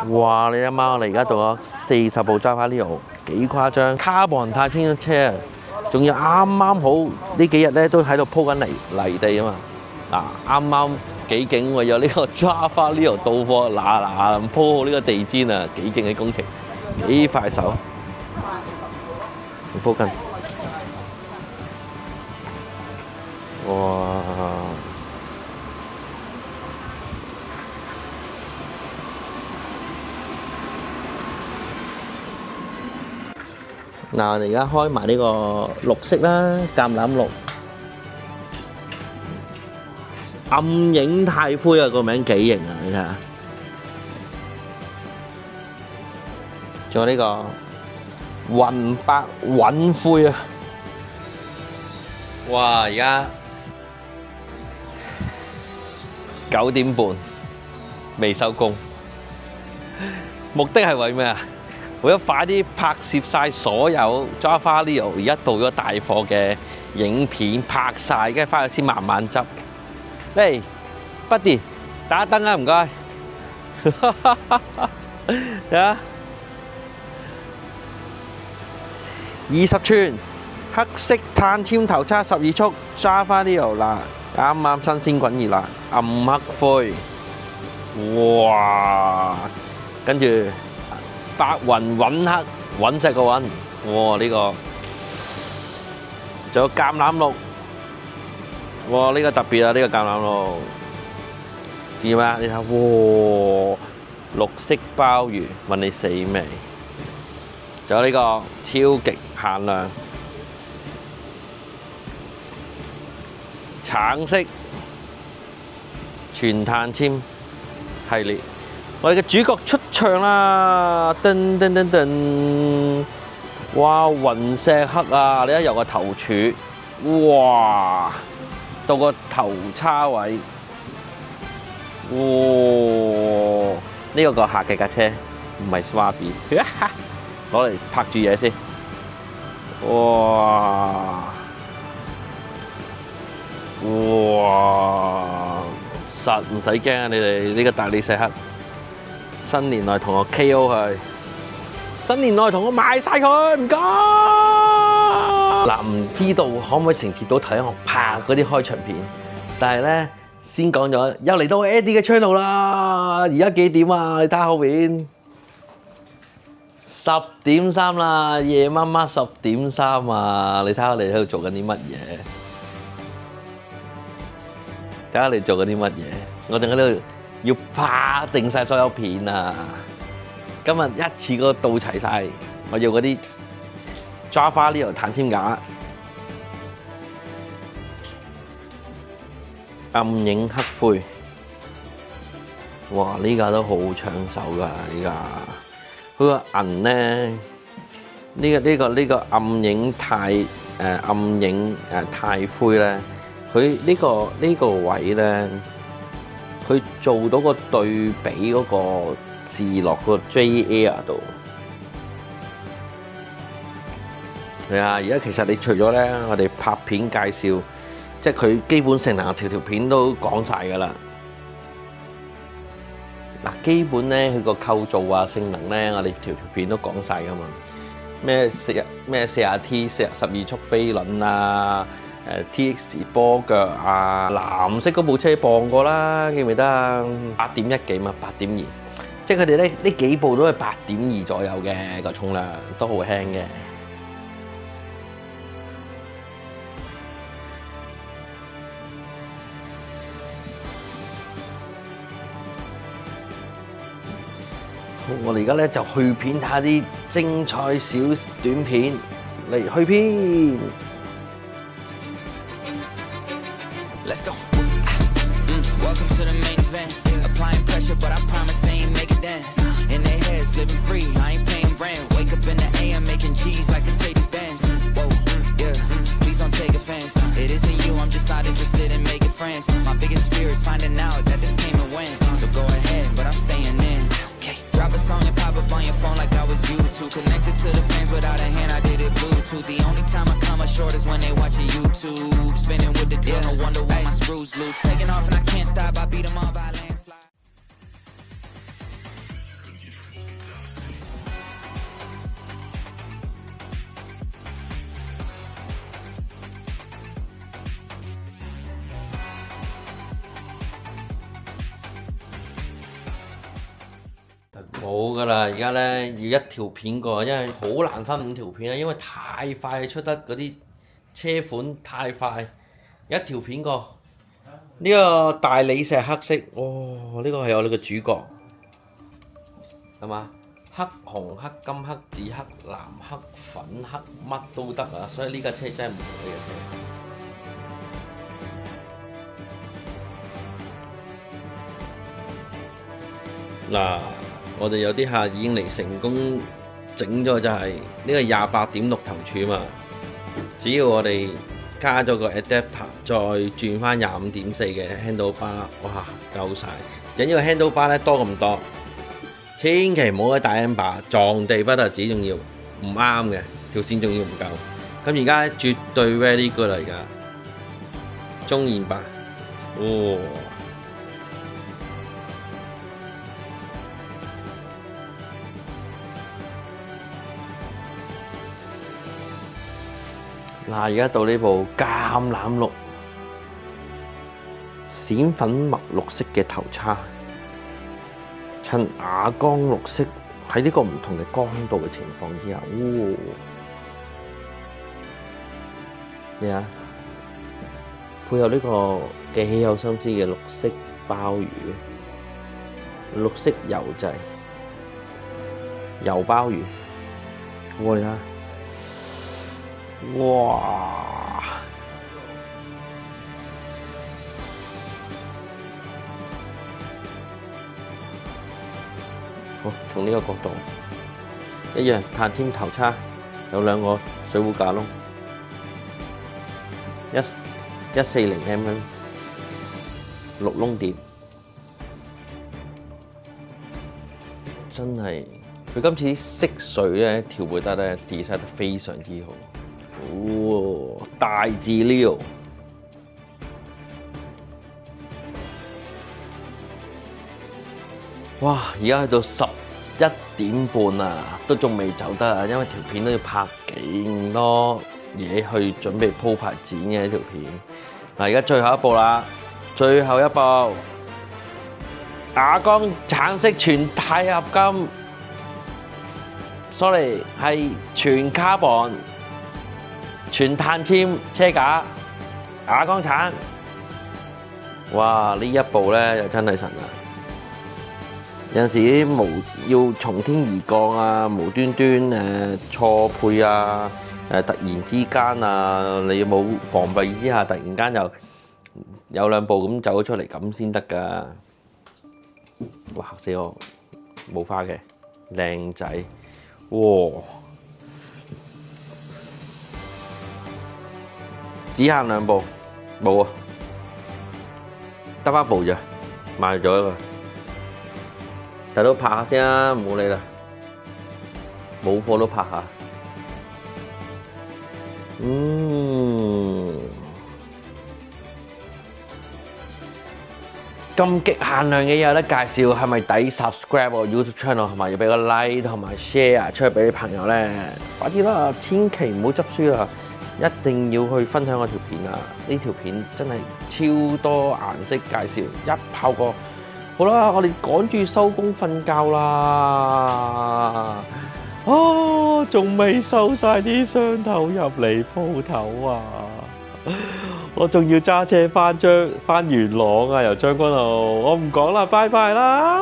哇！你啱啱我哋而家到咗40部 Java Leo，幾誇張！Carbon 碳纖車，仲要啱啱好呢幾日咧都喺度鋪緊泥地啊嘛。嗱，啱啱幾勁喎！有呢個 Java Leo 到貨，嗱鋪好呢個地氈啊，幾勁嘅工程，幾快手，鋪緊。哇！嗱，我哋而家開埋呢個綠色啦，橄欖綠，暗影太灰啊，個名幾型啊！你睇下，仲有呢個雲白韻灰啊！哇！而家9點半未收工，目的係為咩啊？為咗快啲拍攝晒所有 Java Leo 而家到咗大貨嘅影片，拍晒，跟住翻去先慢慢執。嚟 ，Buddy 打燈啊，唔該。睇下，20寸黑色碳纖頭叉12速 Java Leo 嗱，啱啱新鮮滾熱辣，暗黑灰，哇！跟住白雲韻黑，隕石個韻，哇！呢個仲有橄欖綠，哇！呢個特別啊，呢個橄欖綠，見咩？你睇，哇！綠色鮑魚，問你死未？仲有呢個超極限量，橙色全碳纖系列。我哋嘅主角出場啦！噔噔噔噔，哇！雲石黑啊！你睇由個頭柱，哇，到個頭叉位，哇！呢個個客嘅架車唔係 Swabi， 攞嚟拍住嘢先，哇！哇！實唔使驚啊！你哋呢個大理石黑。新年內同我 KO 佢，新年內同我賣晒佢，唔該。嗱，唔知道可唔可以承接到睇我拍嗰啲開場片，但係咧先講咗，又嚟到 Eddie 嘅 channel 啦。而家幾點啊？你睇下後邊10點3啦，夜媽媽10點3啊！你睇下你喺度做緊啲乜嘢？睇下你做緊啲乜嘢？我仲喺度。要拍定晒所有片啊！今日一次過到齊晒，我要嗰啲 Java Leo 碳纖架，暗影黑灰，哇！呢架都好搶手㗎，呢架佢個銀咧，呢個暗影太灰咧，佢呢個位咧。佢做到個對比嗰個字落個 J Air 度，係啊！而家其實你除咗咧，我哋拍片介紹，即係佢基本性能條片都講晒㗎啦。嗱，基本咧佢個構造啊、性能咧，我哋條片都講晒㗎嘛。咩40 T 12速飛輪啊！TX 波腳啊，藍色嗰部車磅過啦，記唔記得啊？8.1幾嘛，8.2，即係佢哋咧呢幾部都係8.2左右嘅個重量，都好輕嘅。好，我哋而家咧就去片睇下啲精彩小短片，嚟去片。Let's go. Welcome to the main event. Applying pressure, but I promise I ain't make it then. In their heads, living free, I ain't paying rent. Wake up in the AM, making G's like Mercedes Benz. Whoa, yeah. Please don't take offense. It isn't you, I'm just not interested in making friends. My biggest fear is finding out that this came and went. So go ahead, but I'm staying in. Okay. Drop a song and pop up on your phone like I was YouTube. Connected to the fans without a hand, I did it Bluetooth. The only time I come up short is when they watching YouTube. Spinning with the drill, no wonder why my screws loose. Taking off and I can't stop, I beat them all by landslide. 冇噶啦，而家咧要一條片過，因為好難分5條片啊，因為太快出得嗰啲車款太快，一條片過。呢個大理石黑色，哦，呢個係我哋嘅主角，係嘛？黑紅、黑金、黑紫、黑藍、黑粉、黑乜都得啊！所以呢架車真係唔同呢架車。嗱，我哋有啲客已經嚟成功整咗，就係呢個28.6頭柱嘛。只要我哋加咗個 adapter， 再轉翻25.4嘅 handlebar， 哇，夠晒！緊要 handlebar 咧多咁多。千祈唔好喺大 amber 撞地不特止，仲要唔啱嘅條線，仲要唔夠。咁而家絕對 very good 啦，而家中現版，哦！嗱，而家到呢部橄欖綠閃粉墨綠色嘅頭叉。襯啞光綠色喺呢個唔同嘅光度嘅情況之下，咩啊？配合呢個幾有心思嘅綠色鮑魚，綠色油製油鮑魚，你睇，哇！從呢個角度一樣，碳纖頭叉有2個水壺架窿，140mm 6窿碟，真係佢今次啲色水咧調配得咧 design 得非常之好，大字 Leo。哇！而家去到11點半啊，都仲未走得啊，因為條片都要拍幾多嘢去準備鋪排剪嘅呢條片。嗱，而家最後一步啦，最後一步，啞光橙色全鈦合金 ，sorry 係全 carbon 全碳纖車架，啞光橙。哇！呢一步咧就真係神啦！有陣時啲要從天而降啊，無端端錯配啊，突然之間啊，你冇防備之下，突然間又有2步咁走咗出嚟，咁先得㗎。哇！嚇死我，冇花嘅靚仔，哇！只限2步，冇啊，得1步咋，賣咗一個。大佬拍下先啦，唔好理啦，冇貨都拍下。咁極限量嘅嘢有得介紹，係咪抵 subscribe 我 YouTube channel，同埋要俾個 like 同埋 share 出去俾啲朋友咧？快啲啦，千祈唔好執輸啦，一定要去分享我條片啊！呢條片真係超多顏色介紹，一炮過。好啦，我哋趕住收工瞓覺啦！仲未收晒啲商頭入嚟鋪頭啊！我仲要揸車翻元朗啊，由將軍澳。我唔講啦，拜拜啦！